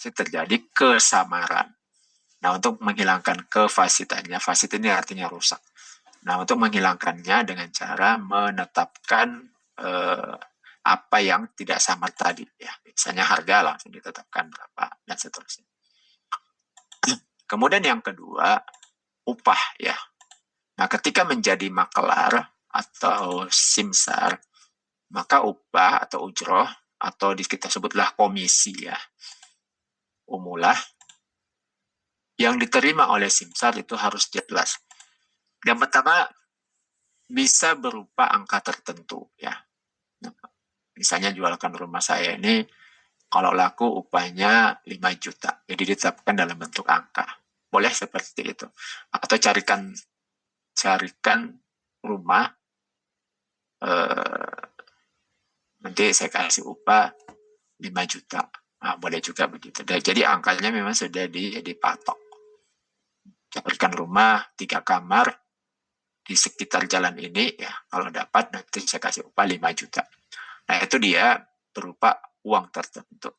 transaksi terjadi kesamaran. Nah, untuk menghilangkan kefasitannya, fasit ini artinya rusak. Nah, untuk menghilangkannya dengan cara menetapkan apa yang tidak samar tadi, ya. Misalnya harga langsung ditetapkan berapa dan seterusnya. Kemudian yang kedua, upah, ya. Nah, ketika menjadi makelar atau simsar, maka upah atau ujroh atau kita sebutlah komisi, ya, umulah yang diterima oleh simsar itu harus jelas. Yang pertama, bisa berupa angka tertentu, ya. Nah, misalnya jualkan rumah saya ini, kalau laku upahnya 5 juta, jadi ditetapkan dalam bentuk angka. Boleh seperti itu. Atau carikan rumah, nanti saya kasih upah 5 juta. Nah, boleh juga begitu. Jadi angkanya memang sudah dipatok. Carikan rumah 3 kamar, di sekitar jalan ini, ya, kalau dapat nanti saya kasih upah 5 juta. Nah, itu dia berupa uang tertentu.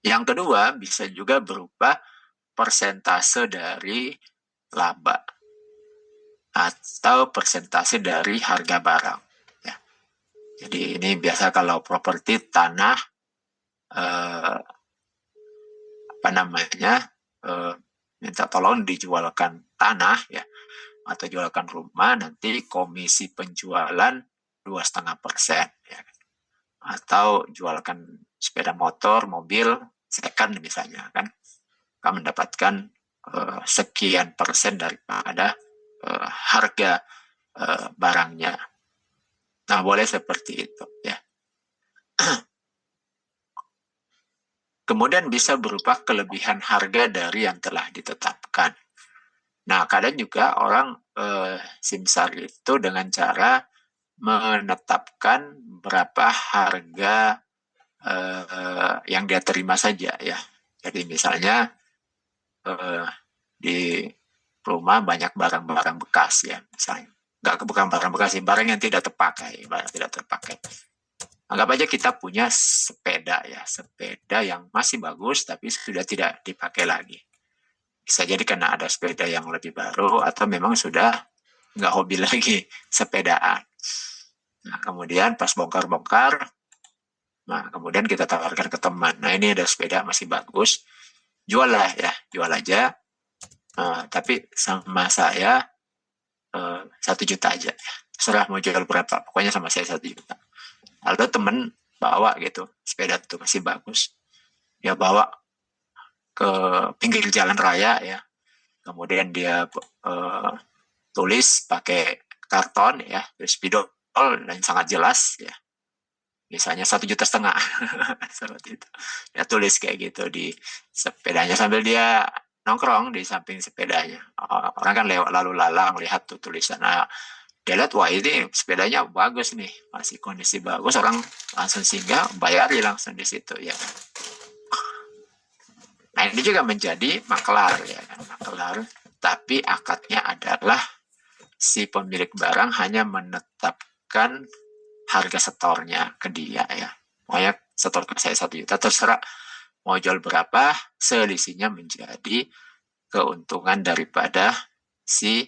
Yang kedua, bisa juga berupa persentase dari laba atau persentase dari harga barang, ya. Jadi ini biasa kalau properti tanah, minta tolong dijualkan tanah, ya, atau jualkan rumah, nanti komisi penjualan 2,5%, ya. Atau jualkan sepeda motor, mobil, second misalnya, kan, akan mendapatkan sekian persen daripada harga barangnya. Nah, boleh seperti itu, ya. Kemudian bisa berupa kelebihan harga dari yang telah ditetapkan. Nah, kadang juga orang simsar itu dengan cara menetapkan berapa harga yang dia terima saja, ya. Jadi misalnya di rumah banyak barang-barang bekas, ya, misalnya. Bukan barang bekas, barang yang tidak terpakai, Anggap aja kita punya sepeda, ya, sepeda yang masih bagus tapi sudah tidak dipakai lagi. Bisa jadi karena ada sepeda yang lebih baru atau memang sudah nggak hobi lagi sepedaan. Nah, kemudian pas bongkar-bongkar, nah, kemudian kita tawarkan ke teman. Nah, ini ada sepeda masih bagus, jual lah, ya, jual aja. Tapi sama saya 1 juta aja, ya. Serah mau jual berapa, pokoknya sama saya 1 juta. Lalu teman bawa gitu, sepeda itu masih bagus. Dia bawa ke pinggir jalan raya, ya. Kemudian dia tulis pakai karton, ya, spidol dan sangat jelas, ya. Misalnya 1,5 juta seperti itu. Dia tulis kayak gitu di sepedanya sambil dia nongkrong di samping sepedanya. Orang kan lewat lalu lalang lihat tuh tulisan. Nah, dia lihat, wah, ini sepedanya bagus nih, masih kondisi bagus, orang langsung singgah, bayar langsung di situ, ya. Nah, ini juga menjadi makelar, ya, makelar, tapi akadnya adalah si pemilik barang hanya menetapkan harga setornya ke dia, ya. Pokoknya setor ke saya 1 juta, terserah mau jual berapa, selisihnya menjadi keuntungan daripada si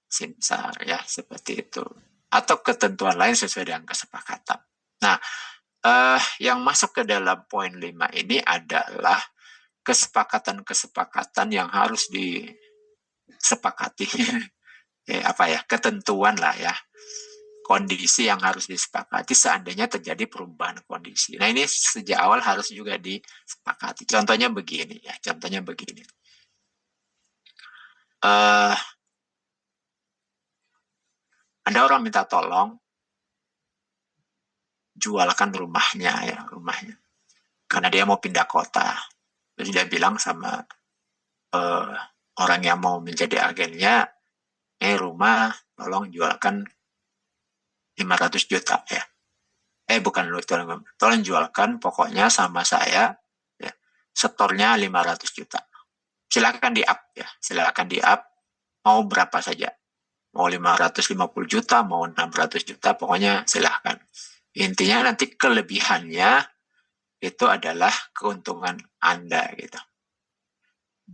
simsar, ya, seperti itu. Atau ketentuan lain sesuai dengan kesepakatan. Nah, yang masuk ke dalam poin 5 ini adalah kesepakatan-kesepakatan yang harus disepakati. Ketentuan lah, ya. Kondisi yang harus disepakati seandainya terjadi perubahan kondisi. Nah, ini sejak awal harus juga disepakati. Contohnya begini, ya. Contohnya begini. Ada orang minta tolong jualkan rumahnya, ya, rumahnya. Karena dia mau pindah kota. Jadi dia bilang sama orang yang mau menjadi agennya, rumah tolong jualkan 500 juta, ya. Bukan lu, tolong jualkan pokoknya sama saya, ya, setornya 500 juta. Silakan di-up, ya. Silakan di-up mau berapa saja. Mau 550 juta, mau 600 juta, pokoknya silakan. Intinya nanti kelebihannya itu adalah keuntungan Anda gitu.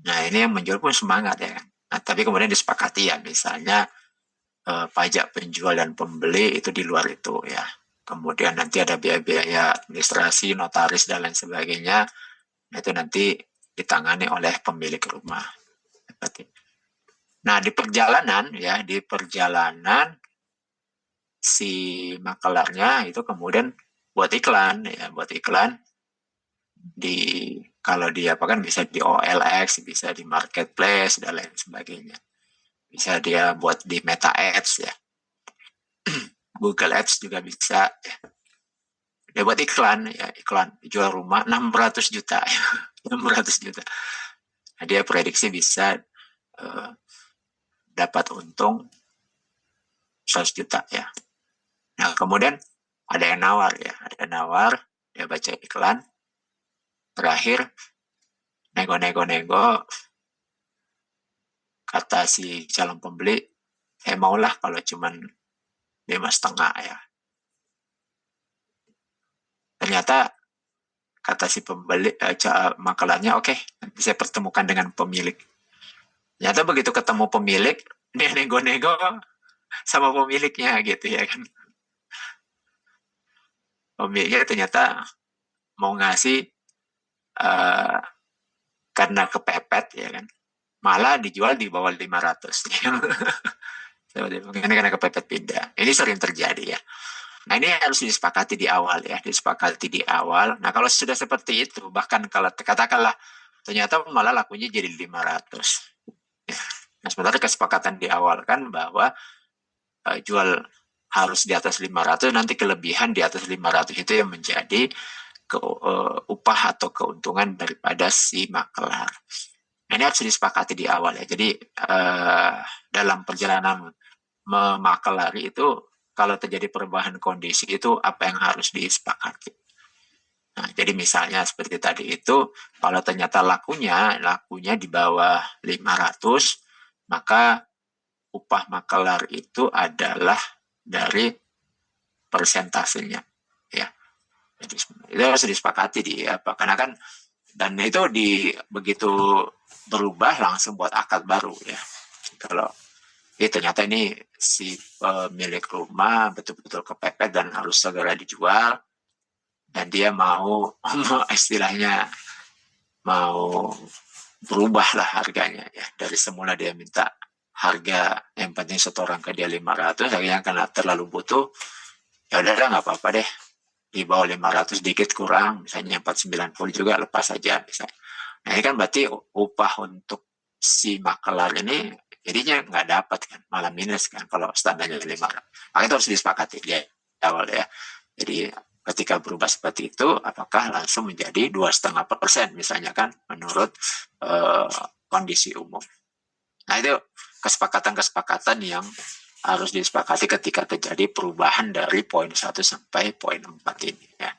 Nah ini yang menjual pun semangat ya kan. Nah tapi kemudian disepakati ya, misalnya pajak penjual dan pembeli itu di luar itu ya. Kemudian nanti ada biaya-biaya administrasi, notaris dan lain sebagainya. Itu nanti ditangani oleh pemilik rumah. Nah di perjalanan ya, di perjalanan si makelarnya itu kemudian buat iklan ya, buat iklan di, kalau dia apa kan bisa di OLX, bisa di marketplace dan lain sebagainya. Bisa dia buat di Meta Ads ya. Google Ads juga bisa ya. Dia buat iklan ya, iklan jual rumah 600 juta ya. 600 juta. Nah, dia prediksi bisa dapat untung 100 juta ya. Nah, kemudian ada yang nawar ya, ada yang nawar, dia baca iklan, terakhir nego-nego-nego, kata si calon pembeli, maulah kalau cuman 5,5 ya. Ternyata kata si pembeli, makelarnya, oke, nanti saya pertemukan dengan pemilik. Ternyata begitu ketemu pemilik, dia nego-nego sama pemiliknya gitu ya kan. Pemiliknya ternyata mau ngasih karena kepepet ya kan, malah dijual di bawah 500. Ini karena kepepet pindah. Ini sering terjadi ya. Nah ini harus disepakati di awal ya, disepakati di awal. Nah kalau sudah seperti itu, bahkan kalau katakanlah ternyata malah lakunya jadi 500. Ya. Nah sebenarnya kesepakatan di awal kan bahwa jual harus di atas 500, nanti kelebihan di atas 500 itu yang menjadi upah atau keuntungan daripada si makelar. Nah, ini harus disepakati di awal ya. Jadi dalam perjalanan memakelari itu, kalau terjadi perubahan kondisi itu apa yang harus disepakati. Nah, jadi misalnya seperti tadi itu, kalau ternyata lakunya di bawah 500, maka upah makelar itu adalah dari persentasenya ya. Jadi itu harus disepakati di apa, karena kan, dan itu begitu berubah langsung buat akad baru ya. Kalau ternyata ini si pemilik rumah betul-betul kepepet dan harus segera dijual, dan dia mau istilahnya mau berubah lah harganya ya, dari semula dia minta harga yang penting setoran ke dia 500, akhirnya karena terlalu butuh, ya udah nggak apa-apa deh, di bawah 500 dikit kurang, misalnya 490 juga lepas saja misalnya. Nah ini kan berarti upah untuk si makelar ini jadinya nggak dapat kan, malah minus kan kalau standarnya 500. Maka itu harus disepakati di awal ya. Jadi ketika berubah seperti itu, apakah langsung menjadi 2,5% misalnya kan, menurut kondisi umum. Nah itu kesepakatan-kesepakatan yang harus disepakati ketika terjadi perubahan dari poin 1 sampai poin 4 ini ya.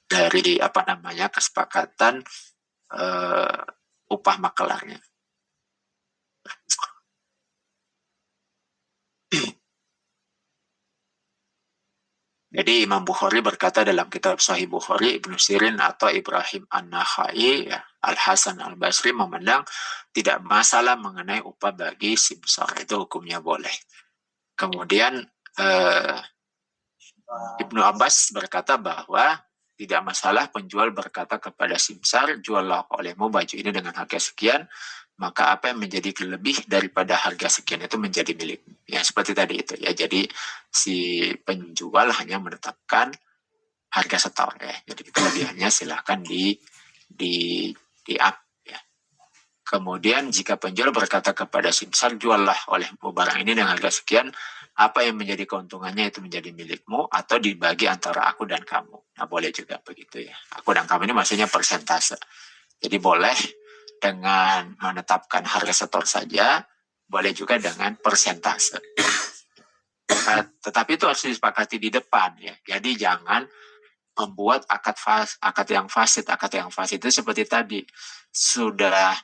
Dari apa namanya, kesepakatan upah makelarnya. Jadi Imam Bukhari berkata dalam kitab Sahih Bukhari, Ibnu Sirin atau Ibrahim An-Nakhai, ya, Al-Hasan Al-Basri memandang tidak masalah mengenai upah bagi simsar, itu hukumnya boleh. Kemudian Ibnu Abbas berkata bahwa tidak masalah penjual berkata kepada simsar, juallah olehmu baju ini dengan harga sekian, maka apa yang menjadi lebih daripada harga sekian itu menjadi milik. Ya seperti tadi itu ya. Jadi si penjual hanya menetapkan harga setor ya. Jadi kelebihannya silahkan di up ya. Kemudian jika penjual berkata kepada simsar, juallah olehmu barang ini dengan harga sekian, apa yang menjadi keuntungannya itu menjadi milikmu atau dibagi antara aku dan kamu. Nah boleh juga begitu ya. Aku dan kamu ini maksudnya persentase. Jadi boleh dengan menetapkan harga setor saja, boleh juga dengan persentase. Tetapi itu harus disepakati di depan ya. Jadi jangan membuat akad yang fasid. Akad yang fasid itu seperti tadi, sudah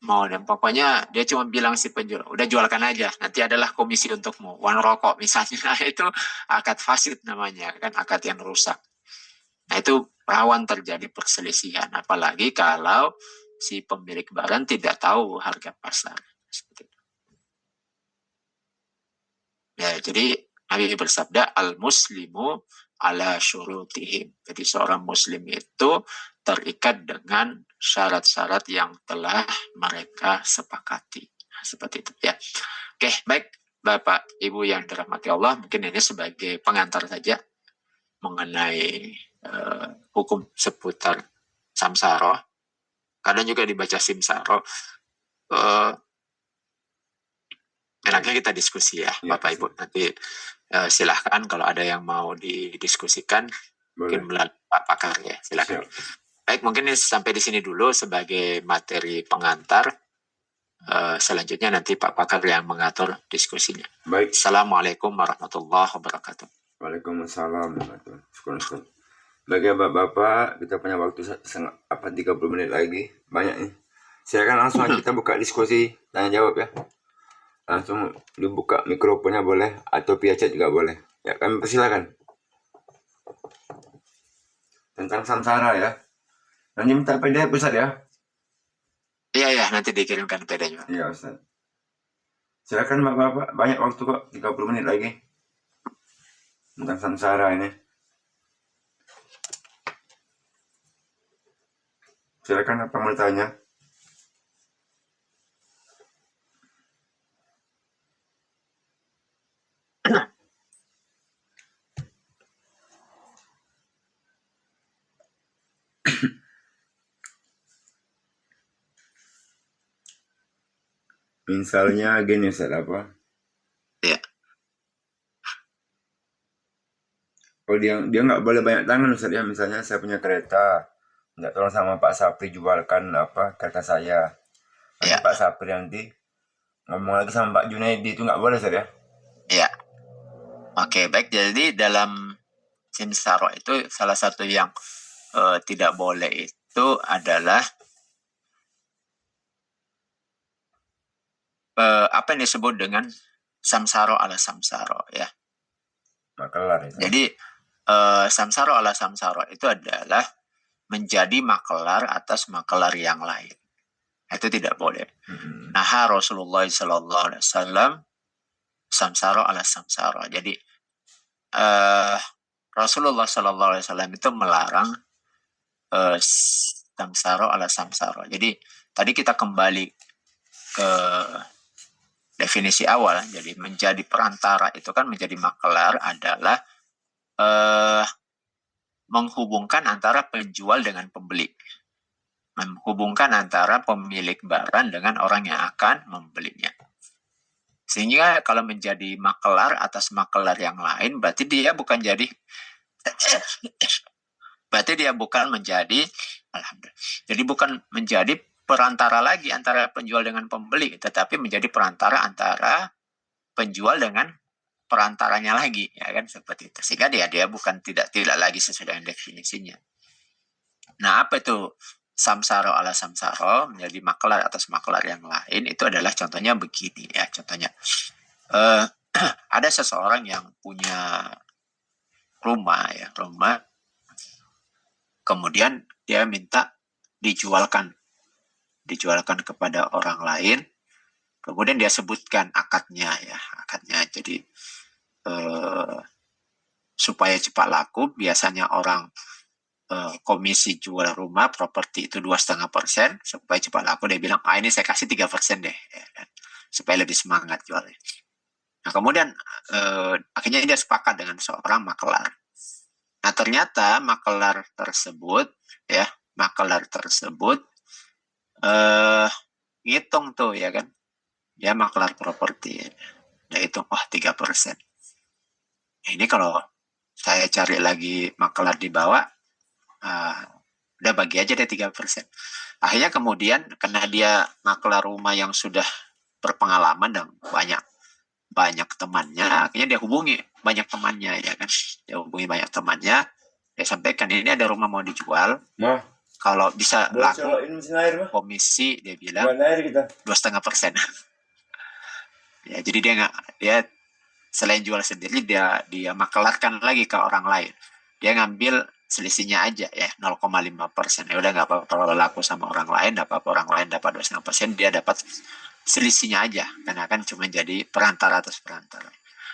mau, dan pokoknya dia cuma bilang si penjual, udah jualkan aja, nanti adalah komisi untukmu, one rokok misalnya. Itu akad fasid namanya kan, akad yang rusak. Nah itu rawan terjadi perselisihan, apalagi kalau si pemilik barang tidak tahu harga pasar. Seperti itu. Ya, jadi Nabi bersabda, al-muslimu ala syurutihim. Jadi seorang muslim itu terikat dengan syarat-syarat yang telah mereka sepakati. Nah, seperti itu ya. Oke, baik Bapak Ibu yang dirahmati Allah, mungkin ini sebagai pengantar saja mengenai hukum seputar samsara. Kadang juga dibaca simsaro. Enaknya kita diskusi ya, Bapak Ibu. Nanti silahkan kalau ada yang mau didiskusikan, mungkin melalui Pak Pakar ya, silahkan. Baik, mungkin ini sampai di sini dulu sebagai materi pengantar. Selanjutnya nanti Pak Pakar yang mengatur diskusinya. Baik. Assalamualaikum warahmatullahi wabarakatuh. Waalaikumsalam warahmatullahi wabarakatuh. Bagi Bapak-Bapak, kita punya waktu 30 menit lagi. Banyak nih. Silakan langsung kita buka diskusi, tanya jawab ya. Langsung dibuka mikrofonnya boleh, atau via chat juga boleh. Ya, kami persilakan. Tentang samsara ya. Nanti minta PDF Ustaz ya. Iya, nanti dikirimkan PD-nya. Iya Ustaz. Silakan Bapak-Bapak, banyak waktu kok, 30 menit lagi. Tentang samsara ini. Silakan apa mau ditanya? Misalnya gini Ustaz, apa? Iya. Oh dia nggak boleh banyak tangan Ustaz ya. Misalnya saya punya kereta, nggak tolong sama Pak Sapri jualkan apa kereta saya. Nanti Pak Sapri nanti ngomong lagi sama Pak Junaidi, itu nggak boleh Ustaz ya? Iya. Oke, baik. Jadi dalam simsaro itu salah satu yang tidak boleh itu adalah apa yang disebut dengan samsaro ala samsaro ya. Makelar itu. Jadi samsaro ala samsaro itu adalah menjadi makelar atas makelar yang lain. Itu tidak boleh. Nah, Rasulullah SAW samsaro ala samsaro. Jadi Rasulullah SAW itu melarang samsaro ala samsaro. Jadi tadi kita kembali ke definisi awal. Jadi menjadi perantara itu kan menjadi makelar adalah menghubungkan antara penjual dengan pembeli. Menghubungkan antara pemilik barang dengan orang yang akan membelinya. Sehingga kalau menjadi makelar atas makelar yang lain, berarti dia bukan menjadi jadi bukan menjadi perantara lagi antara penjual dengan pembeli, tetapi menjadi perantara antara penjual dengan perantaranya lagi, ya kan, seperti itu. Sehingga dia bukan tidak lagi sesuai dengan definisinya. Nah, apa itu samsaro ala samsaro, menjadi makelar atas makelar yang lain? Itu adalah contohnya begini ya, contohnya ada seseorang yang punya rumah, kemudian dia minta dijualkan kepada orang lain, kemudian dia sebutkan akadnya. Jadi supaya cepat laku, biasanya orang komisi jual rumah properti itu 2,5%. Supaya cepat laku dia bilang, ini saya kasih 3% deh, ya kan? Supaya lebih semangat jualnya. Nah, kemudian akhirnya dia sepakat dengan seorang makelar. Nah, ternyata makelar tersebut ngitung tuh, ya kan, dia makelar properti, dia hitung 3%. Ini kalau saya cari lagi makelar di bawah, udah bagi aja deh 3%. Akhirnya kemudian karena dia makelar rumah yang sudah berpengalaman dan banyak temannya, akhirnya dia hubungi banyak temannya, ya kan. Dia hubungi banyak temannya, dia sampaikan ini ada rumah mau dijual. Kalau bisa laku komisi, dia bilang 2,5%. Ya, jadi dia selain jual sendiri, dia makelarkan lagi ke orang lain. Dia ngambil selisihnya aja ya 0,5%. Ya udah nggak apa-apa kalau laku sama orang lain, nggak apa-apa orang lain dapat 2,5%, dia dapat selisihnya aja karena kan cuma jadi perantara atas perantara.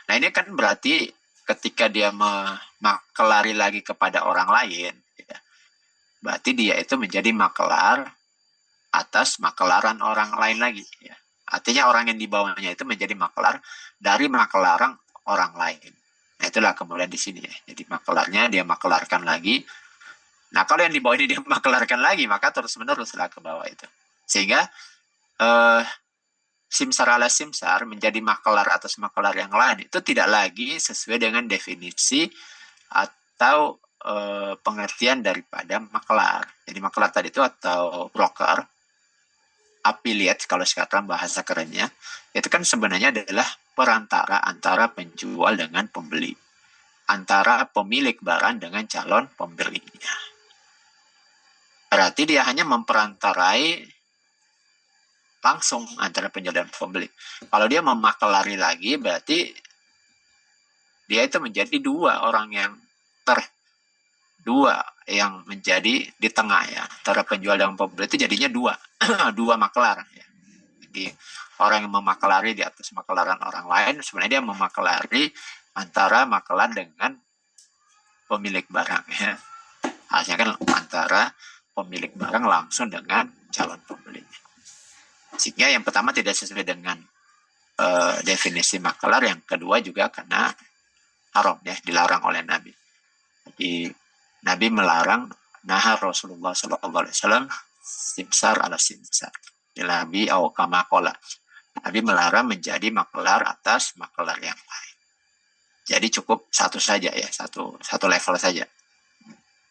Nah ini kan berarti ketika dia memakelari lagi kepada orang lain, ya, berarti dia itu menjadi makelar atas makelaran orang lain lagi. Ya. Artinya orang yang di bawahnya itu menjadi makelar dari makelaran orang lain. Nah itulah kemudian di sini ya. Jadi makelarnya dia makelarkan lagi. Nah kalau yang di bawah ini dia makelarkan lagi, maka terus menerus lah ke bawah itu. Sehingga simsar ala simsar menjadi makelar atas makelar yang lain itu tidak lagi sesuai dengan definisi atau pengertian daripada makelar. Jadi makelar tadi itu atau broker, affiliate kalau sekarang bahasa kerennya, itu kan sebenarnya adalah perantara antara penjual dengan pembeli, antara pemilik barang dengan calon pembelinya. Berarti dia hanya memperantarai langsung antara penjual dan pembeli. Kalau dia memakelari lagi, berarti dia itu menjadi dua orang yang dua yang menjadi di tengah ya, antara penjual dan pembeli itu jadinya dua dua makelar ya. Jadi orang yang memakelari di atas makelaran orang lain sebenarnya dia memakelari antara makelar dengan pemilik barang ya. Hasilnya kan antara pemilik barang langsung dengan calon pembeli. Sehingga yang pertama tidak sesuai dengan definisi makelar, yang kedua juga karena haram ya, dilarang oleh Nabi. Jadi Nabi melarang, nahar Rasulullah SAW simsar ala simsar. Nabi awkamakola. Nabi melarang menjadi makelar atas makelar yang lain. Jadi cukup satu saja ya, satu level saja.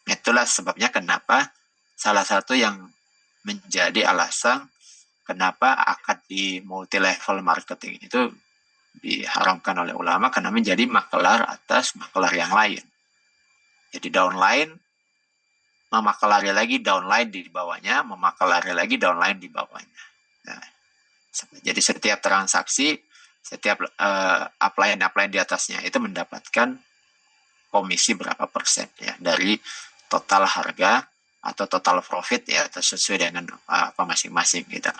Itulah sebabnya kenapa salah satu yang menjadi alasan kenapa akad di multi level marketing itu diharamkan oleh ulama, karena menjadi makelar atas makelar yang lain. Jadi downline memakelari lagi downline di bawahnya, memakelari lagi downline di bawahnya. Nah, jadi setiap transaksi, setiap upline di atasnya itu mendapatkan komisi berapa persen ya dari total harga atau total profit ya, atau sesuai dengan apa masing-masing gitu.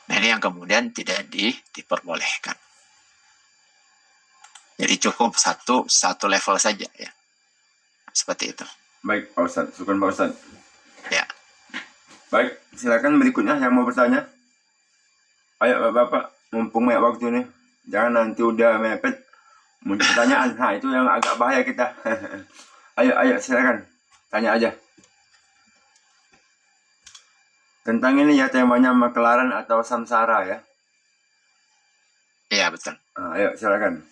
Nah ini yang kemudian tidak diperbolehkan. Jadi cukup satu level saja ya, seperti itu. Baik Pak Ustadz, syukur Pak Ustadz. Ya. Baik, silakan berikutnya yang mau bertanya. Ayo Bapak, mumpung banyak waktu nih, jangan nanti udah mepet muncul pertanyaan. Nah itu yang agak bahaya kita. Ayo silakan, tanya aja. Tentang ini ya, temanya makelaran atau samsara ya. Iya betul. Nah, ayo silakan.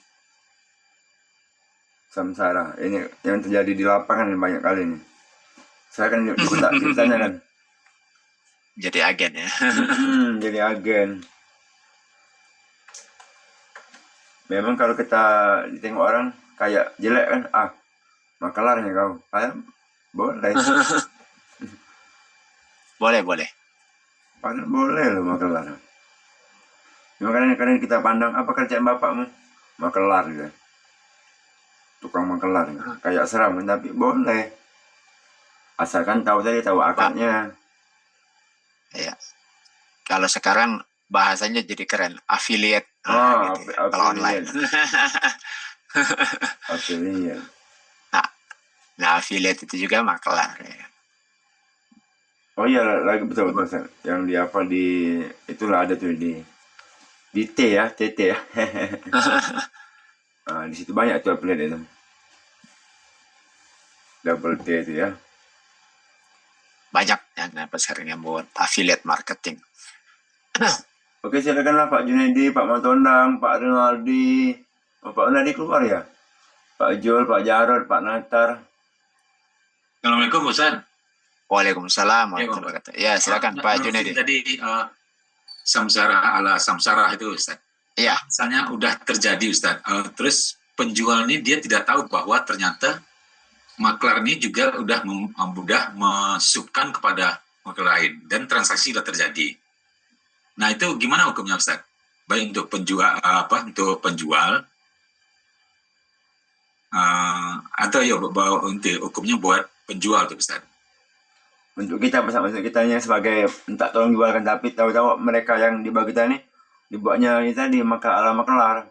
Samsara, ini yang terjadi di lapangan banyak kali nih. Silakan ditanyakan. Jadi agen ya. Jadi agen. Memang kalau kita ditengok orang kayak jelek kan, makelarnya kau. Boleh. Boleh. Padahal boleh loh makelar. Makanya kadang kita pandang, apa kerjaan bapakmu? Makelar ya. Tukang makelar. Kayak seram, tapi boleh. Asalkan tahu akadnya. Iya. Kalau sekarang bahasanya jadi keren, affiliate. Gitu. Kalau online. Affiliate. Nah, affiliate itu juga makelar ya. Oh iya, lagi betul. Yang di itulah ada tuh di T ya, TT ya. Nah, di situ banyak tuh affiliate itu. Double T itu ya. Banyak yang sekarang yang buat affiliate marketing. Oke, silakanlah Pak Junedi, Pak Matondang, Pak Rinaldi. Oh, Pak Rinaldi keluar ya? Pak Jul, Pak Jarod, Pak Natar. Assalamualaikum Ustaz. Waalaikumsalam warahmatullahi wabarakatuh. Ya, silakan Pak Junedi. Tadi samsara ala samsara itu Ustaz. Iya. Misalnya udah terjadi Ustaz. Terus penjual ini dia tidak tahu bahwa ternyata maklar ini juga udah masukkan kepada maklar lain dan transaksi sudah terjadi. Nah itu gimana hukumnya Ustaz? Baik untuk penjual atau ya untuk hukumnya buat penjual tuh Ustaz. Untuk kita maksud kita sebagai minta tolong jualkan, tapi tahu-tahu mereka yang di bawah kita nih dibuatnya ini tadi ala maklar,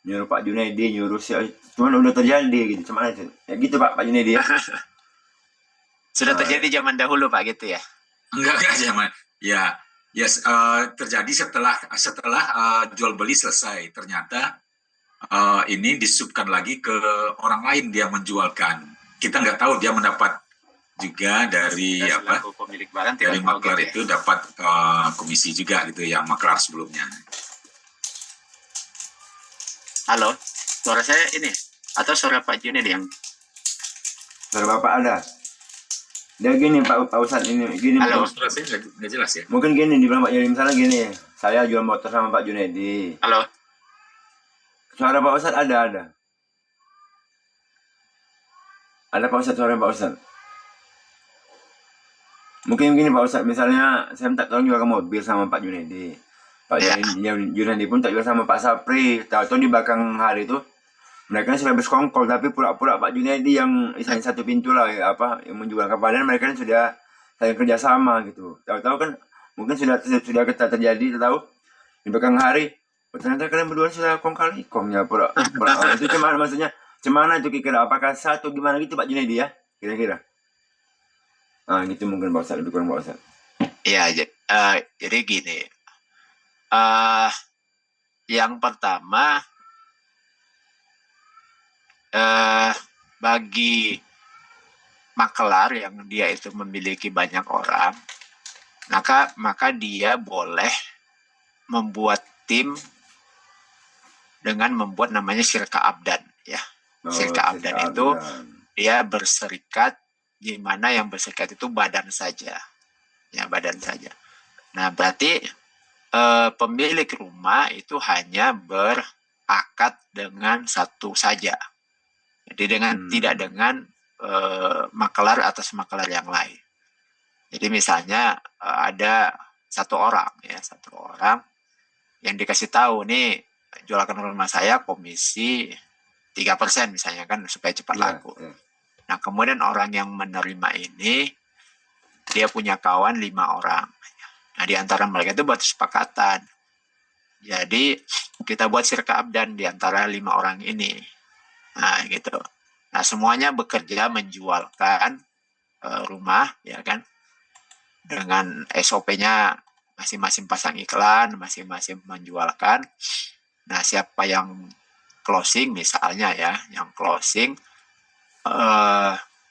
nyuruh Pak Junaidi, nyuruh si, cuman udah terjadi gitu, cuman ya gitu Pak Junaidi ya. Sudah terjadi zaman dahulu Pak gitu ya? Enggak zaman. Ya, terjadi setelah jual beli selesai. Ternyata ini disubkan lagi ke orang lain, dia menjualkan. Kita nggak tahu dia mendapat juga dari pemilik barang dari maklar itu dapat komisi juga gitu yang maklar sebelumnya. Halo, suara saya ini atau suara Pak Junaidi yang? Suara Bapak ada. Dia gini Pak Ustadz ini gini. Halo. Suara saya nggak jelas ya. Mungkin gini dibilang Pak Junaidi, misalnya gini, saya jual motor sama Pak Junaidi. Halo. Suara Pak Ustadz ada. Ada Pak Ustadz, suara Pak Ustadz. Mungkin gini Pak Ustadz, misalnya saya minta tolong jual mobil sama Pak Junaidi. Pak Junaidi pun tak jual sama Pak Sapri. Tahu-tahu di belakang hari itu mereka sudah bersekongkol, tapi pura-pura Pak Junaidi yang misalnya satu pintu lah yang menjual ke badan, mereka sudah saling kerjasama gitu. Tahu-tahu kan mungkin sudah terjadi, tahu di belakang hari ternyata kalian berdua sudah kong-kali-kongnya pura itu cuman maksudnya cemana itu kira-kira, apakah satu gimana gitu Pak Junaidi ya kira-kira. Nah gitu mungkin Pak Ustadz, lebih kurang Pak Ustadz. Iya, jadi gini, yang pertama bagi makelar yang dia itu memiliki banyak orang, maka dia boleh membuat tim dengan membuat namanya syirka abdan ya. Syirka abdan itu dia berserikat, di mana yang berserikat itu badan saja. Ya, badan saja. Nah, berarti pemilik rumah itu hanya berakad dengan satu saja. Jadi tidak dengan makelar atas makelar yang lain. Jadi misalnya ada satu orang yang dikasih tahu nih, jualkan rumah saya komisi 3% misalnya kan supaya cepat laku. Nah, kemudian orang yang menerima ini dia punya kawan 5 orang. Nah, di antara mereka itu buat kesepakatan. Jadi kita buat syirka abdan di antara 5 orang ini. Nah, gitu. Nah, semuanya bekerja menjualkan rumah, ya kan? Dengan SOP-nya masing-masing pasang iklan, masing-masing menjualkan. Nah, siapa yang closing misalnya ya, yang closing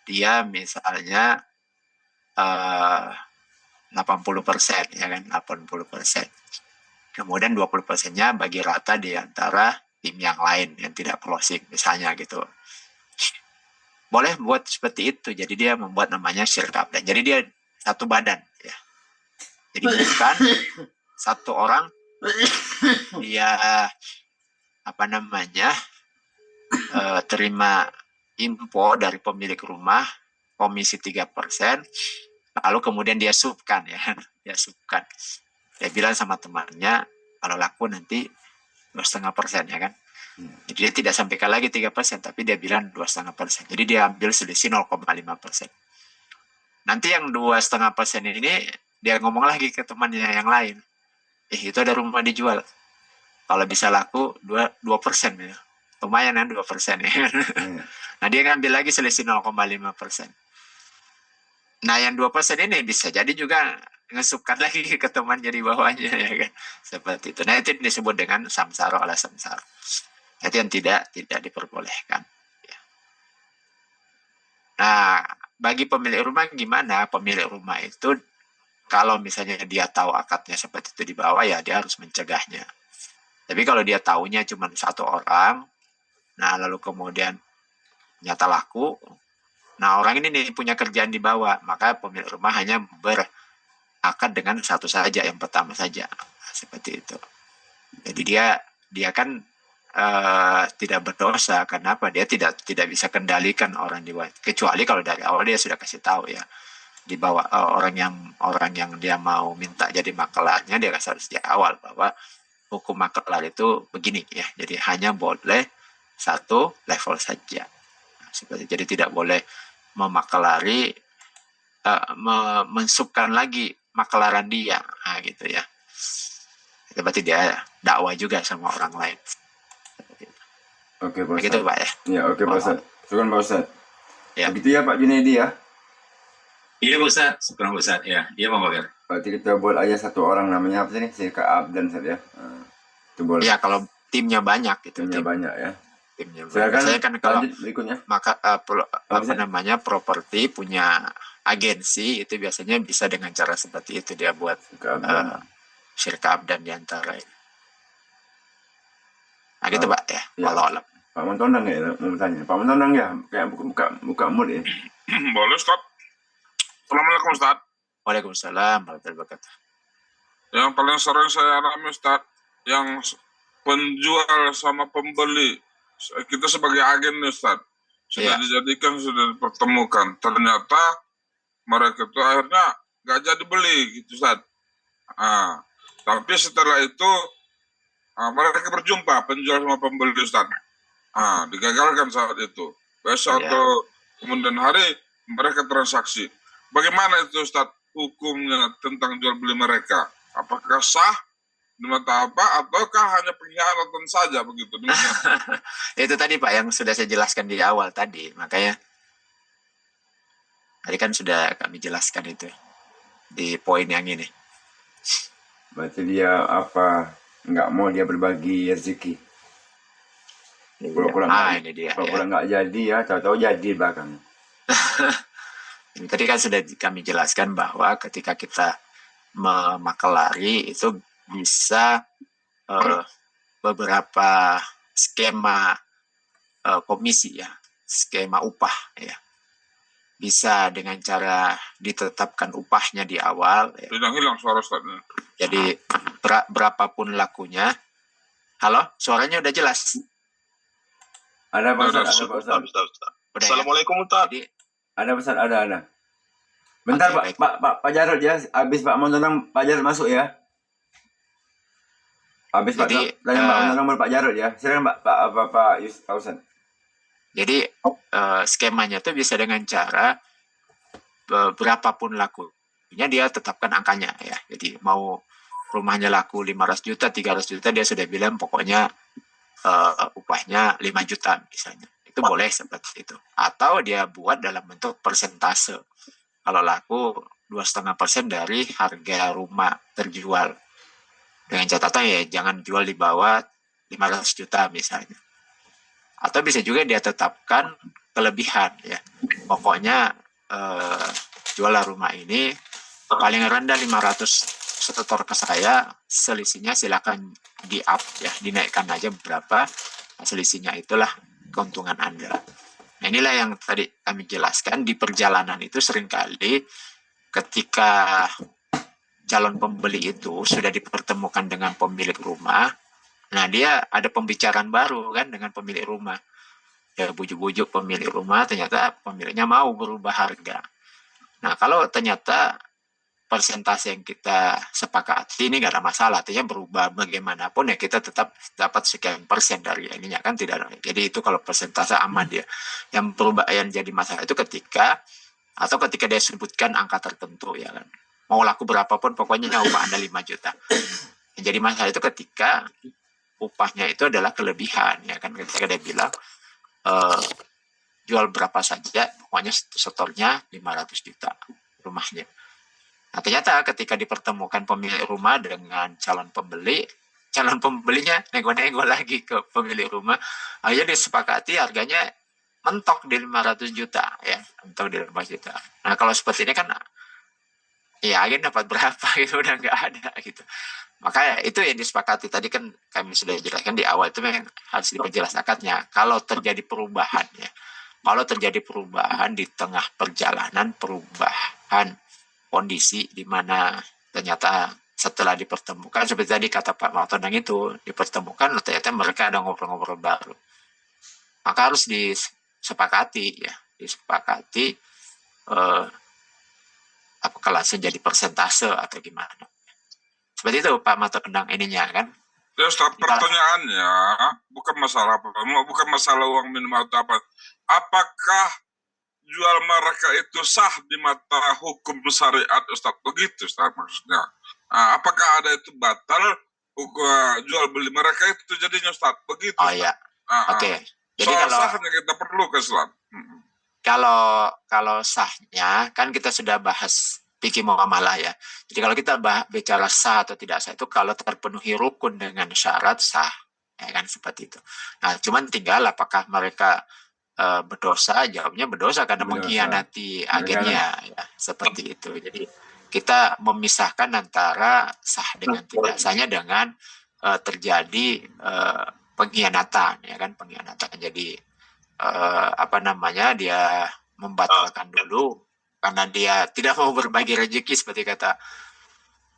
dia misalnya 80% ya kan, 80%. Kemudian 20%-nya bagi rata di antara tim yang lain yang tidak closing misalnya gitu. Boleh buat seperti itu. Jadi dia membuat namanya syirka abdan. Jadi dia satu badan ya. Jadi bukan satu orang dia terima info dari pemilik rumah komisi 3%, lalu kemudian dia subkan ya. Dia bilang sama temannya kalau laku nanti 2,5% ya kan. Jadi dia tidak sampaikan lagi 3%, tapi dia bilang 2,5%. Jadi dia ambil selisih 0,5%. Nanti yang 2,5% ini dia ngomong lagi ke temannya yang lain. Itu ada rumah dijual. Kalau bisa laku 2% ya. Lumayan kan 2% ya. Nah, dia ngambil lagi selisih 0,5%. Nah, yang 2% ini bisa jadi juga ngesupkan lagi ke temannya di bawahnya ya kan. Seperti itu. Nah, itu disebut dengan samsara ala samsara. Itu yang tidak diperbolehkan. Ya. Nah, bagi pemilik rumah gimana? Pemilik rumah itu kalau misalnya dia tahu akadnya seperti itu di bawah, ya dia harus mencegahnya. Tapi kalau dia tahunya cuma satu orang, nah lalu kemudian nyata laku, nah orang ini nih punya kerjaan di bawah, maka pemilik rumah hanya berakad dengan satu saja, yang pertama saja, seperti itu. Jadi dia kan tidak berdosa. Kenapa? Dia tidak bisa kendalikan orang di bawah, kecuali kalau dari awal dia sudah kasih tahu ya di bawah orang yang dia mau minta jadi makelarnya, dia kasih harus di awal bahwa hukum makelar itu begini ya. Jadi hanya boleh satu level saja. Seperti jadi tidak boleh memakelari, mensubkan lagi makelaran dia, nah, gitu ya. Itu berarti dia dakwah juga sama orang lain. Oke Pak Begitu Ustadz. Pak ya. Ya oke Pak Ustadz. Syukur Pak Ustadz. Ya. Begitu ya Pak Junaidi ya. Iya Pak Ustadz, syukur Pak Ustadz. Ya, iya Pak Bakar. Berarti kita buat aja satu orang, namanya apa sih nih? Sirka Abdan Ustadz ya. Itu boleh. Ya kalau timnya banyak gitu. Timnya banyak ya. Timnya banyak. Silakan Saya kan kalau lanjut berikutnya. maka apa namanya properti punya agensi itu biasanya bisa dengan cara seperti itu dia buat Sirka Abdan. syirka abdan diantara ini. Nah gitu Pak ya. Ya. Walau alam. Pak Montondang ya mau bertanya. Pak Montondang ya kayak buka mood ya. Boleh Ustaz. Assalamualaikum Ustaz. Waalaikumsalam warahmatullahi wabarakatuh. Yang paling sering saya alami Ustaz, yang penjual sama pembeli, kita sebagai agen nih Ustaz, sudah dijadikan, sudah dipertemukan, ternyata mereka itu akhirnya nggak jadi beli gitu Ustaz. Tapi setelah itu mereka berjumpa penjual sama pembeli Ustaz. Digagalkan saat itu. Besok atau kemudian hari mereka transaksi. Bagaimana itu Ustaz hukumnya tentang jual beli mereka? Apakah sah di mata apa ataukah hanya pengkhianatan saja begitu? Itu tadi Pak yang sudah saya jelaskan di awal tadi. Makanya tadi kan sudah kami jelaskan itu di poin yang ini. Berarti dia apa? Nggak mau dia berbagi rezeki. Pura-pura nggak jadi ya, tahu-tahu jadi belakang. Tadi kan sudah kami jelaskan bahwa ketika kita memakelari itu bisa beberapa skema komisi ya, skema upah ya. Bisa dengan cara ditetapkan upahnya di awal. Ya. Hilang suara Ustaznya. Jadi berapapun lakunya. Halo, suaranya udah jelas? Ada Pak Ustaz. Assalamualaikum Ustaz. Jadi, ada Ustaz, ada. Bentar okay, Pak Jarod ya, habis Pak Montondang Pak Jarod masuk ya. Habis Pak Montondang baru Pak Jarod ya. Silakan Pak Ustaz. Jadi skemanya itu bisa dengan cara berapapun lakunya dia tetapkan angkanya ya. Jadi mau rumahnya laku 500 juta, 300 juta dia sudah bilang pokoknya upahnya 5 juta misalnya. Itu boleh seperti itu. Atau dia buat dalam bentuk persentase. Kalau laku 2,5% dari harga rumah terjual. Dengan catatan ya jangan jual di bawah 500 juta misalnya. Atau bisa juga dia tetapkan kelebihan ya. Pokoknya jualah rumah ini paling rendah 500 setor ke saya, selisihnya silakan di-up ya, dinaikkan aja berapa, selisihnya itulah keuntungan Anda. Nah, inilah yang tadi kami jelaskan di perjalanan itu seringkali ketika calon pembeli itu sudah dipertemukan dengan pemilik rumah, nah dia ada pembicaraan baru kan dengan pemilik rumah. Ya bujuk-bujuk pemilik rumah, ternyata pemiliknya mau berubah harga. Nah kalau ternyata persentase yang kita sepakati ini nggak ada masalah, artinya berubah bagaimanapun ya kita tetap dapat sekian persen dari ininya kan tidak ada. Jadi itu kalau persentase aman dia. Yang berubah yang jadi masalah itu ketika dia sebutkan angka tertentu ya kan. Mau laku berapapun pokoknya upah Anda 5 juta. Yang jadi masalah itu ketika upahnya itu adalah kelebihan ya kan, ketika dia bilang jual berapa saja pokoknya setornya 500 juta rumahnya. Nah, ternyata ketika dipertemukan pemilik rumah dengan calon pembelinya nego-nego lagi ke pemilik rumah, akhirnya disepakati harganya mentok di 500 juta ya, mentok di 500 juta. Nah, kalau seperti ini kan ya agen dapat berapa itu udah nggak ada gitu. Maka itu yang disepakati tadi kan kami sudah jelaskan di awal itu memang harus diperjelas akadnya. Kalau terjadi perubahan ya, kalau terjadi perubahan di tengah perjalanan, perubahan kondisi di mana ternyata setelah dipertemukan seperti tadi kata Pak Montondang itu dipertemukan ternyata mereka ada ngobrol-ngobrol baru, maka harus disepakati apakah langsung jadi persentase atau gimana seperti itu Pak Montondang ininya kan. Ya Ustaz, pertanyaannya bukan masalah uang minum atau apa, apakah jual mereka itu sah di mata hukum syariat Ustaz? Begitu Ustaz maksudnya. Apakah ada itu batal jual beli mereka itu jadinya Ustaz? Begitu Oh Ustaz. ya, oke. Jadi Soal kalau sahnya kita perlu ke Islam. kalau sahnya kan kita sudah bahas fikih muamalah ya. Jadi kalau kita bicara sah atau tidak sah itu kalau terpenuhi rukun dengan syarat sah, ya kan seperti itu. Nah, cuman tinggal apakah mereka berdosa? Jawabnya berdosa karena Berdosa. mengkhianati agennya, ya seperti itu. Jadi kita memisahkan antara sah dengan tidak sahnya dengan terjadi pengkhianatan, ya kan pengkhianatan. Jadi dia membatalkan dulu karena dia tidak mau berbagi rezeki seperti kata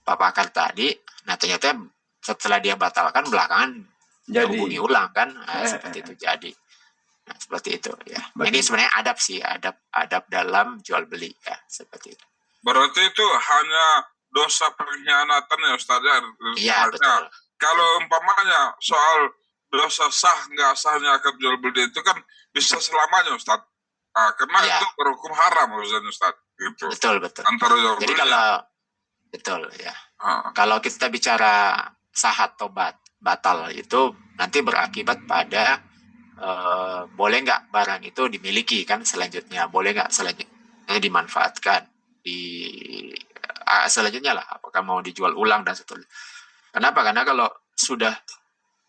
Pak Pakar tadi. Nah ternyata setelah dia batalkan belakangan dia hubungi ulang kan, seperti itu jadi. Nah seperti itu ya. Ini sebenarnya adab sih, adab dalam jual beli ya seperti itu. Berarti itu hanya dosa pengkhianatan ya Ustaz ya? Iya betul. Kalau umpamanya soal dosa sah nggak sahnya akad jual beli itu kan bisa selamanya Ustaz. Karena itu berhukum haram Ustaz. Gitu. Betul. Antara jual jadi beli. kalau betul ya. Kalau kita bicara sah atau batal itu nanti berakibat pada boleh nggak barang itu dimiliki kan selanjutnya, boleh nggak selanjutnya dimanfaatkan selanjutnya lah, apakah mau dijual ulang dan seterusnya. Kenapa? Karena kalau sudah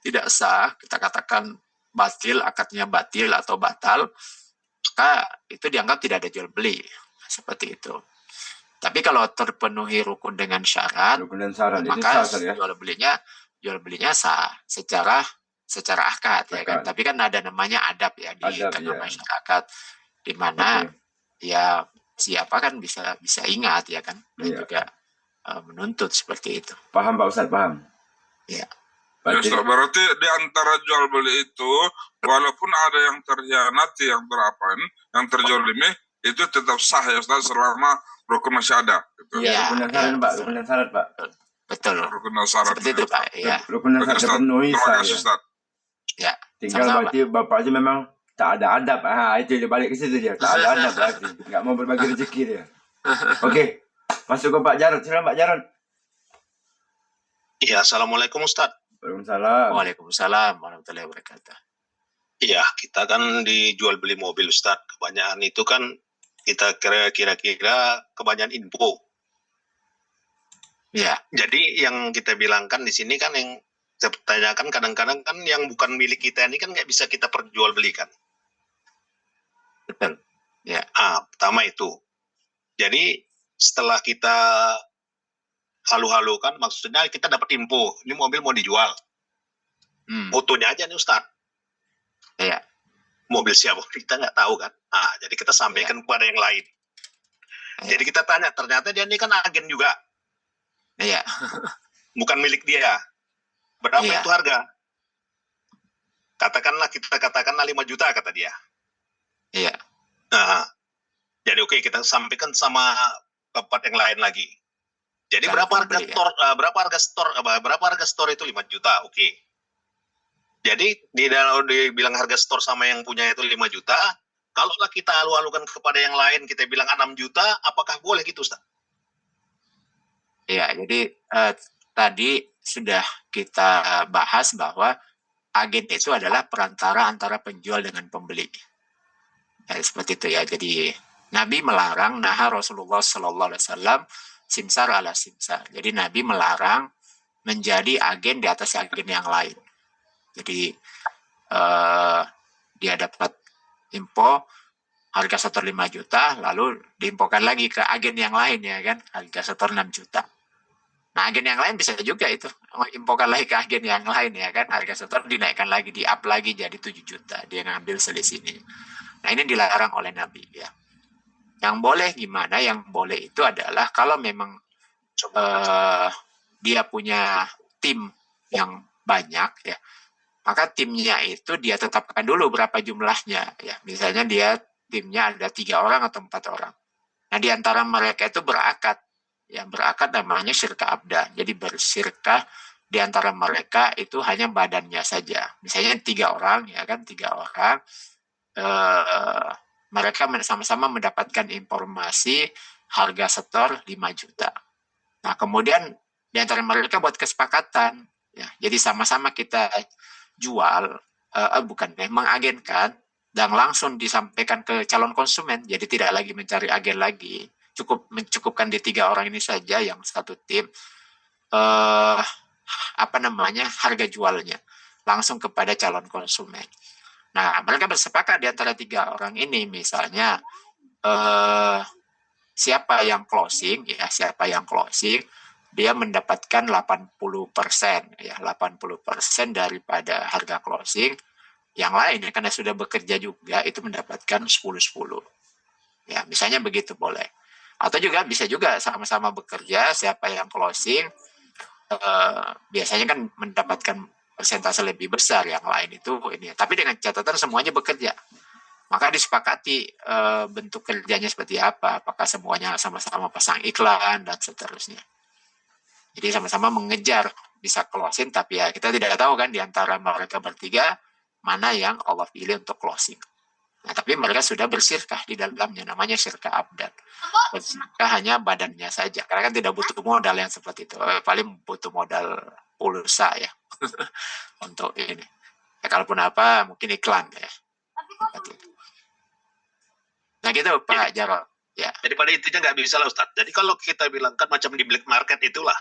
tidak sah, kita katakan batil, akadnya batil atau batal, maka itu dianggap tidak ada jual beli seperti itu. Tapi kalau terpenuhi rukun dengan syarat, maka jual belinya sah secara akad ya kan. Tapi kan ada namanya adab ya di tengah masyarakat, di mana ya siapa kan bisa ingat ya kan, dan juga menuntut seperti itu. Paham Pak Ustadz, paham? Ya, berarti di antara jual beli itu walaupun ada yang terhianati, yang terjolimi itu tetap sah ya Ustaz selama rukun masih ada. Gitu. Iya, rukun dan syarat Pak, rukun dan syarat Pak. Betul. Rukun dan syarat. Seperti itu Pak. Ya. Rukun dan syarat terpenuhi sah. Ya. Tinggal berarti Bapak aja memang tak ada adab. Itu dia balik ke situ dia. Tak ada adab berarti. Nggak mau berbagi rezeki dia. Oke. Masuk ke Pak Jarod. Silakan Pak Jarod. Iya, Assalamualaikum Ustaz. Waalaikumsalam. Waalaikumsalam warahmatullahi wabarakatuh. Iya, kita kan dijual beli mobil Ustaz. Kebanyakan itu kan kita kira-kira kebanyakan info. Iya. Jadi yang kita bilangkan di sini kan yang saya tanyakan kadang-kadang kan yang bukan milik kita ini kan nggak bisa kita perjualbelikan. Betul. Ya. Pertama itu. Jadi setelah kita halu-halu kan, maksudnya kita dapat info, ini mobil mau dijual. Fotonya aja nih Ustaz. Iya. Mobil siapa kita nggak tahu kan. Jadi kita sampaikan kepada yang lain. Jadi kita tanya, ternyata dia ini kan agen juga. Iya. Bukan milik dia. Berapa itu harga? Kita katakanlah 5 juta kata dia. Iya. Jadi oke, kita sampaikan sama tempat yang lain lagi. Jadi berapa harga store itu 5 juta, oke. Jadi dibilang harga store sama yang punya itu 5 juta, kalaulah kita halu-halukan kepada yang lain, kita bilang 6 juta, apakah boleh gitu Ustaz? Iya, jadi tadi sudah kita bahas bahwa agen itu adalah perantara antara penjual dengan pembeli. Ya, seperti itu ya. Jadi Nabi melarang, Rasulullah SAW simsar ala simsar. Jadi Nabi melarang menjadi agen di atas agen yang lain. Jadi dia dapat info harga setor 5 juta, lalu diinfokan lagi ke agen yang lain ya kan, harga setor 6 juta. Nah agen yang lain bisa juga itu infokan lagi ke agen yang lain ya kan, harga setor dinaikkan lagi, di-up lagi jadi 7 juta, dia ngambil selisih ini. Nah ini dilarang oleh Nabi ya. Yang boleh gimana? Yang boleh itu adalah kalau memang dia punya tim yang banyak ya, maka timnya itu dia tetapkan dulu berapa jumlahnya ya. Misalnya dia timnya ada 3 orang atau 4 orang. Nah di antara mereka itu berakad. Yang berakad namanya syirka abdan. Jadi bersirkah di antara mereka itu hanya badannya saja. Misalnya 3 orang ya kan, 3 orang. mereka sama-sama mendapatkan informasi harga setor 5 juta. Nah, kemudian di antara mereka buat kesepakatan, ya. Jadi sama-sama kita jual, mengagenkan dan langsung disampaikan ke calon konsumen. Jadi tidak lagi mencari agen lagi, mencukupkan di 3 orang ini saja yang satu tim. Harga jualnya langsung kepada calon konsumen. Nah, mereka bersepakat di antara 3 orang ini, misalnya siapa yang closing, dia mendapatkan 80%, ya, 80% daripada harga closing. Yang lain, ya, karena sudah bekerja juga, itu mendapatkan 10-10. Ya, misalnya begitu boleh. Atau juga bisa juga sama-sama bekerja, siapa yang closing, biasanya kan mendapatkan persentase lebih besar, yang lain itu ini. Tapi dengan catatan semuanya bekerja. Maka disepakati bentuk kerjanya seperti apa, apakah semuanya sama-sama pasang iklan dan seterusnya. Jadi sama-sama mengejar bisa closing, tapi ya kita tidak tahu kan di antara mereka bertiga mana yang Allah pilih untuk closing. Nah, tapi mereka sudah bersirkah di dalamnya, namanya syirkah abdan. Bersirkah hanya badannya saja, karena kan tidak butuh modal yang seperti itu. Paling butuh modal pulsa ya untuk ini. Ya, kalaupun apa, mungkin iklan ya. Nah gitu Pak Jarod. Ya. Jadi pada intinya nggak bisa lah Ustadz. Jadi kalau kita bilang kan macam di black market itulah,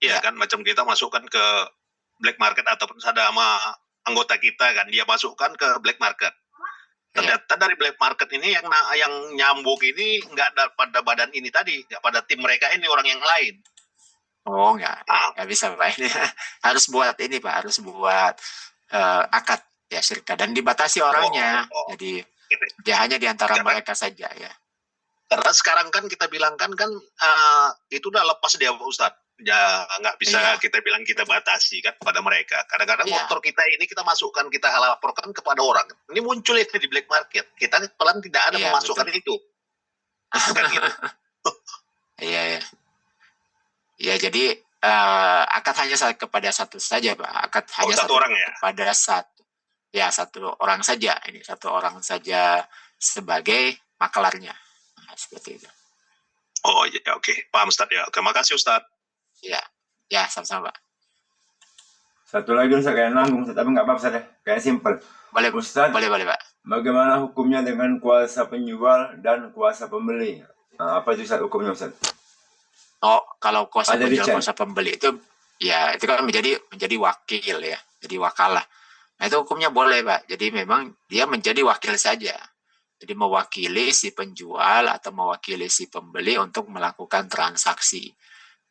ya kan, macam kita masukkan ke black market ataupun ada sama anggota kita kan, dia masukkan ke black market. Ternyata dari black market ini yang nyambung ini nggak pada badan ini tadi, nggak pada tim mereka ini, orang yang lain. Oh nggak bisa Pak. Ini harus buat ini Pak, harus buat akad ya syirkah dan dibatasi orangnya. Jadi dia hanya di antara mereka saja ya. Karena sekarang kan kita bilang kan itu udah lepas dia Ustadz. Ya nggak bisa kita bilang kita batasi kan pada mereka. Kadang-kadang motor kita ini kita masukkan, kita laporkan kepada orang. Ini muncul itu di black market. Kita pelan tidak ada memasukkan itu. Bukan gitu. Iya. Ya jadi akad hanya kepada satu saja Pak. Akad hanya satu orang ya. Kepada satu orang saja. Ini satu orang saja sebagai makelarnya. Nah, seperti itu. Oh iya, oke. Paham Ustadz ya. Oke, makasih Ustadz. Ya, sama-sama Pak. Satu lagi Ustaz, kayak nanggung Ustaz, tapi nggak apa-apa Ustaz ya, kayak simpel. Boleh Ustaz, boleh Pak. Bagaimana hukumnya dengan kuasa penjual dan kuasa pembeli? Nah, apa itu Ustaz hukumnya Ustaz? Oh, kalau kuasa penjual, kuasa pembeli itu ya itu kan menjadi wakil ya, jadi wakalah. Nah itu hukumnya boleh Pak. Jadi memang dia menjadi wakil saja. Jadi mewakili si penjual atau mewakili si pembeli untuk melakukan transaksi.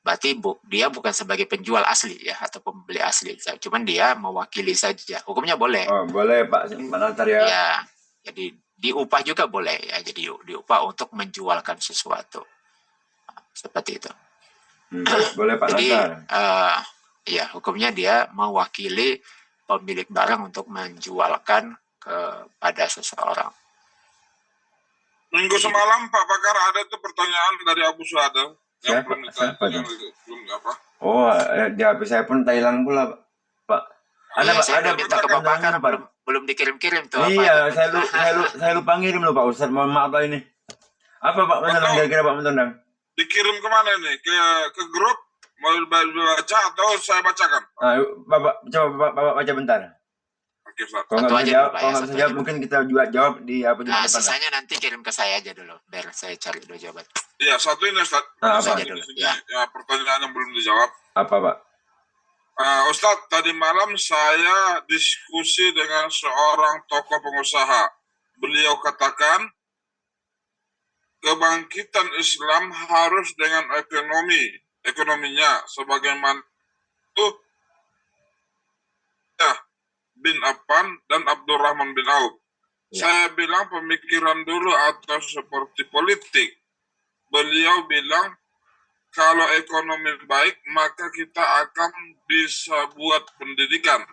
Berarti dia bukan sebagai penjual asli ya atau pembeli asli, cuman dia mewakili saja. Hukumnya boleh. Oh, boleh Pak Manatar ya. Ya, jadi diupah juga boleh ya. Jadi diupah untuk menjualkan sesuatu. Seperti itu. Boleh Pak Natar. Ya, hukumnya dia mewakili pemilik barang untuk menjualkan kepada seseorang. Minggu semalam Pak Bakar ada tuh pertanyaan dari Abu Suhada. Siapa tuh? Oh, di HP saya pun Thailand pula, Pak. Ada Pak, ada minta ke Pak Bakar, belum dikirim-kirim tuh. Iya, saya lupa ngirim loh Pak Ustadz, mohon maaf Pak ini. Apa Pak Mentondang, kira-kira Pak Mentondang? Dikirim kemana nih? Ke grup? Mau baca atau saya bacakan? Bapak, coba Bapak baca bentar. Oke, Pak. Kalau nggak bisa jawab, mungkin kita juga jawab di apa di depan. Sisanya nanti kirim ke saya aja dulu, biar saya cari dulu jawaban. Iya, satu ini Ustaz. Apa? Ya, pertanyaan yang belum dijawab. Apa Pak? Ustaz, tadi malam saya diskusi dengan seorang tokoh pengusaha. Beliau katakan, kebangkitan Islam harus dengan ekonominya, sebagaimana itu bin Affan dan Abdurrahman bin Auf. Saya bilang pemikiran dulu atau seperti politik. Beliau bilang kalau ekonomi baik maka kita akan bisa buat pendidikan.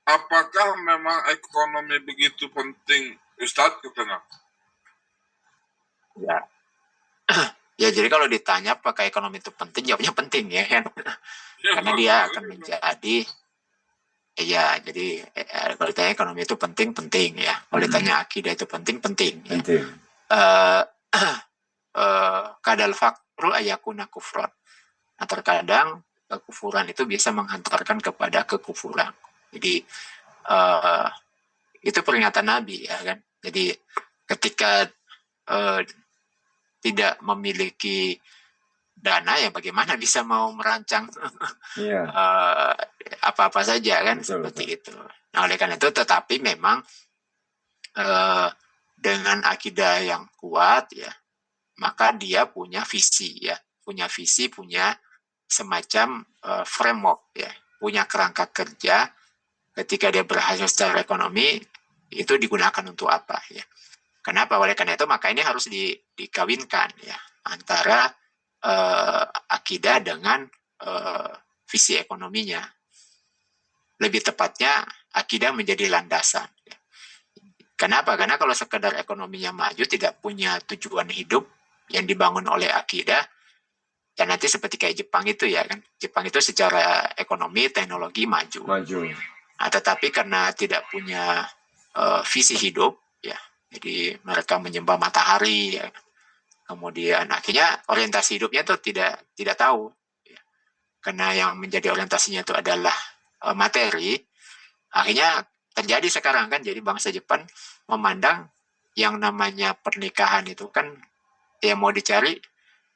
Apakah memang ekonomi begitu penting, Ustadz? Katanya. Ya. Ya jadi kalau ditanya apakah ekonomi itu penting, jawabnya penting ya kan. Karena dia akan menjadi Iya, jadi kalau ditanya ekonomi itu penting ya. Kalau ditanya akidah itu penting. Ya. Penting. Eh, kadal fakru ayakuna kufron. Nah, terkadang kekufuran itu bisa menghantarkan kepada kekufuran. Jadi itu peringatan Nabi ya kan. Jadi ketika tidak memiliki dana ya bagaimana bisa mau merancang Iya. apa-apa saja kan, Betul, seperti itu. Nah oleh karena itu tetapi memang dengan akidah yang kuat ya, maka dia punya visi ya, punya semacam framework ya, punya kerangka kerja. Ketika dia berhasil secara ekonomi itu digunakan untuk apa ya. Kenapa? Oleh karena itu maka ini harus dikawinkan ya antara akidah dengan visi ekonominya. Lebih tepatnya akidah menjadi landasan. Ya. Kenapa? Karena kalau sekedar ekonominya maju tidak punya tujuan hidup yang dibangun oleh akidah, ya nanti seperti kayak Jepang itu ya kan. Jepang itu secara ekonomi, teknologi maju. Nah, tetapi karena tidak punya visi hidup, ya, jadi mereka menyembah matahari, ya. Kemudian akhirnya orientasi hidupnya itu tidak tahu, ya. Karena yang menjadi orientasinya itu adalah materi. Akhirnya terjadi sekarang kan, jadi bangsa Jepang memandang yang namanya pernikahan itu kan yang mau dicari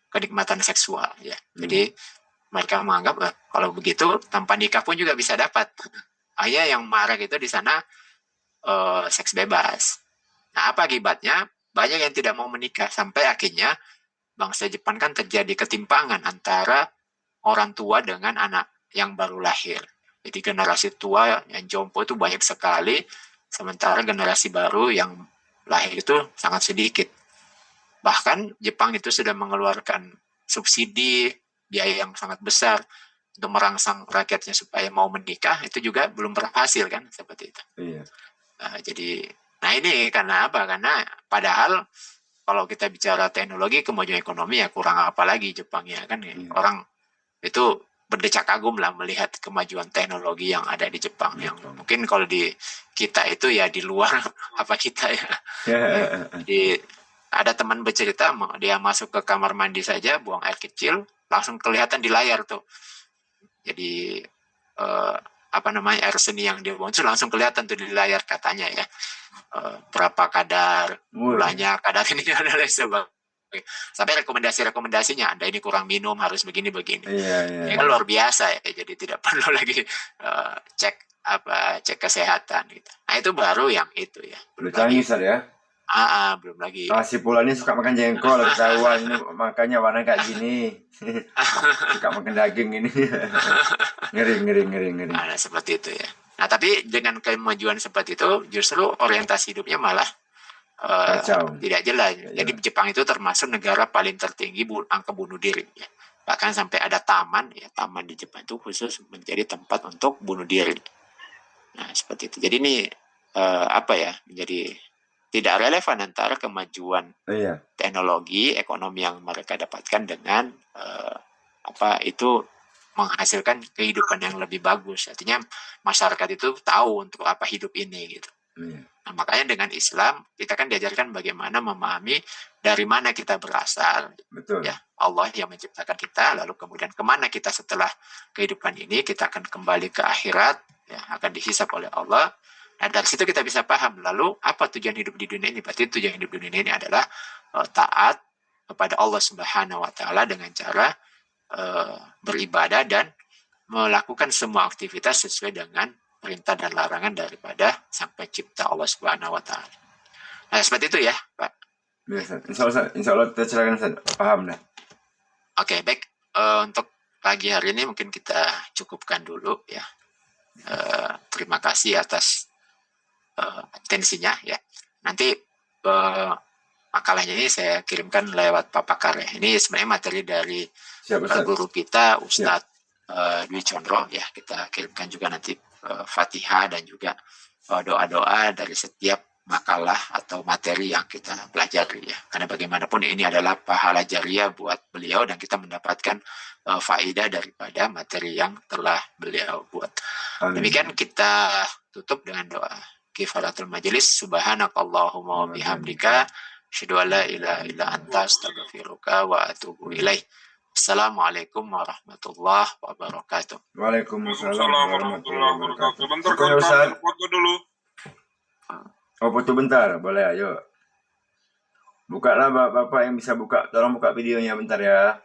kenikmatan seksual, ya. Jadi mereka menganggap kalau begitu tanpa nikah pun juga bisa dapat. Akhirnya yang marak itu di sana seks bebas. Nah, apa akibatnya? Banyak yang tidak mau menikah sampai akhirnya bangsa Jepang kan terjadi ketimpangan antara orang tua dengan anak yang baru lahir. Jadi generasi tua yang jompo itu banyak sekali, sementara generasi baru yang lahir itu sangat sedikit. Bahkan Jepang itu sudah mengeluarkan subsidi biaya yang sangat besar untuk merangsang rakyatnya supaya mau menikah, itu juga belum berhasil kan, seperti itu. Iya. Jadi, nah ini karena apa? Karena padahal kalau kita bicara teknologi, kemajuan ekonomi ya kurang apa lagi Jepang ya kan. Iya. Orang itu berdecak kagum lah melihat kemajuan teknologi yang ada di Jepang. Yang mungkin kalau di kita itu ya di luar apa kita ya. Jadi ada teman bercerita, dia masuk ke kamar mandi saja, buang air kecil, langsung kelihatan di layar tuh. Jadi air seni yang dia buang itu langsung kelihatan tuh di layar katanya ya. Berapa kadar gulanya, kadar ini dan lain sebagainya. Sampai rekomendasinya, Anda ini kurang minum, harus begini. Iya. Ya kan luar biasa ya. Jadi tidak perlu lagi cek kesehatan gitu. Nah itu baru yang itu ya. Belum canggih ya. Belum lagi. Si Pula ini suka makan jengkol, ketahuan ini makanya warna kayak gini. Suka makan daging ini. ngeri. Nah, seperti itu ya. Nah, tapi dengan kemajuan seperti itu, justru orientasi hidupnya malah tidak jelas. Jadi Jepang itu termasuk negara paling tertinggi angka bunuh diri. Ya. Bahkan sampai ada taman di Jepang itu khusus menjadi tempat untuk bunuh diri. Nah, seperti itu. Jadi ini menjadi tidak relevan antara kemajuan teknologi, ekonomi yang mereka dapatkan dengan itu menghasilkan kehidupan yang lebih bagus. Artinya masyarakat itu tahu untuk apa hidup ini gitu. Nah, makanya dengan Islam kita kan diajarkan bagaimana memahami dari mana kita berasal. Betul. Ya, Allah yang menciptakan kita, lalu kemudian kemana kita setelah kehidupan ini, kita akan kembali ke akhirat, ya, akan dihisab oleh Allah. Nah, dari situ kita bisa paham lalu apa tujuan hidup di dunia ini. Berarti tujuan hidup di dunia ini adalah taat kepada Allah Subhanahu wa taala dengan cara beribadah dan melakukan semua aktivitas sesuai dengan perintah dan larangan daripada Sang Pencipta Allah Subhanahu wa taala. Nah, seperti itu ya, Pak. Insya Allah tercerahkan, paham dah. Oke, baik. Untuk pagi hari ini mungkin kita cukupkan dulu ya. Terima kasih atas atensinya ya. Nanti makalahnya ini saya kirimkan lewat Pak Pakar ya. Ini sebenarnya materi dari guru kita Ustadz Dwi Condro ya. Kita kirimkan juga nanti Fatihah dan juga doa-doa dari setiap makalah atau materi yang kita pelajari ya. Karena bagaimanapun ini adalah pahala jariah buat beliau dan kita mendapatkan faedah daripada materi yang telah beliau buat. Demikian kita tutup dengan doa kifaratul majelis. Subhanakallahumma wa bihamdika asyhadu an la ilaha illa anta astaghfiruka wa atubu ilaik. Assalamualaikum warahmatullahi wabarakatuh. Waalaikumsalam Waalaikumsalam warahmatullahi wabarakatuh. Bentar Syukurnya, kan Ustaz. foto dulu. Oh, foto bentar, boleh, ayo. Bukalah Bapak yang bisa buka, tolong buka videonya bentar ya.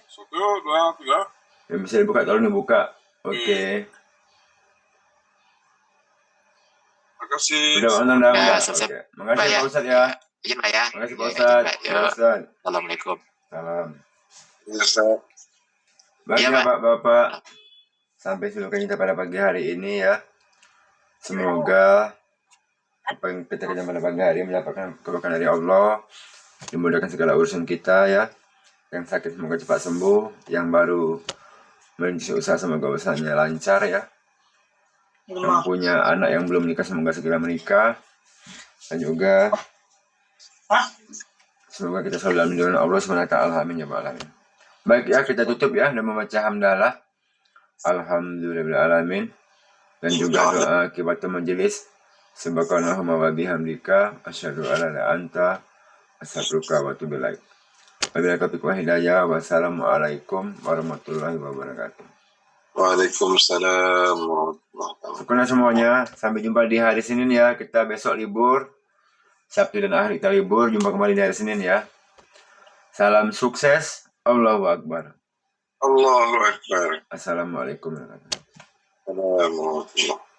Satu, dua, tiga. Yang bisa dibuka, tolong dibuka. Oke. Makasih. Udah nonton Ya, dah. selesai. Oke. Makasih Pak, ya. Pak Ustadz ya. Izin Pak ya. Makasih Pak Ya, Ustadz. izin, Pak. Pak Yuk. Ustadz. Assalamualaikum. Salam. Ustaz. Baik Iya, ya Pak. Bapak. Sampai seluruh kita pada pagi hari ini ya. Semoga apa yang kita kerjakan pada pagi hari mendapatkan keberkahan dari Allah, dimudahkan segala urusan kita ya. Yang sakit semoga cepat sembuh, yang baru merintis usaha semoga usahanya lancar ya. Yang punya anak yang belum menikah semoga segera menikah, dan juga semoga kita selalu dalam lindungan Allah SWT. Amin ya Rabbal alamin. Baik ya, kita tutup ya dan membaca hamdalah alhamdulillahirrahmanirrahim dan juga doa akibatul majelis. Subhanallahumma wa bihamdika asyhadu an la ilaha illa anta astaghfiruka wa atubu ilaik. Wabillahi taufiq wa hidayah. Wassalamualaikum warahmatullahi wabarakatuh. Waalaikumsalam warahmatullahi wabarakatuh. Syukurnya semuanya. Sampai jumpa di hari Senin ya. Kita besok libur. Sabtu dan Ahad kita libur. Jumpa kembali di hari Senin ya. Salam sukses. Allahu Akbar. Allahu Akbar. Assalamualaikum warahmatullahi wabarakatuh. Assalamualaikum.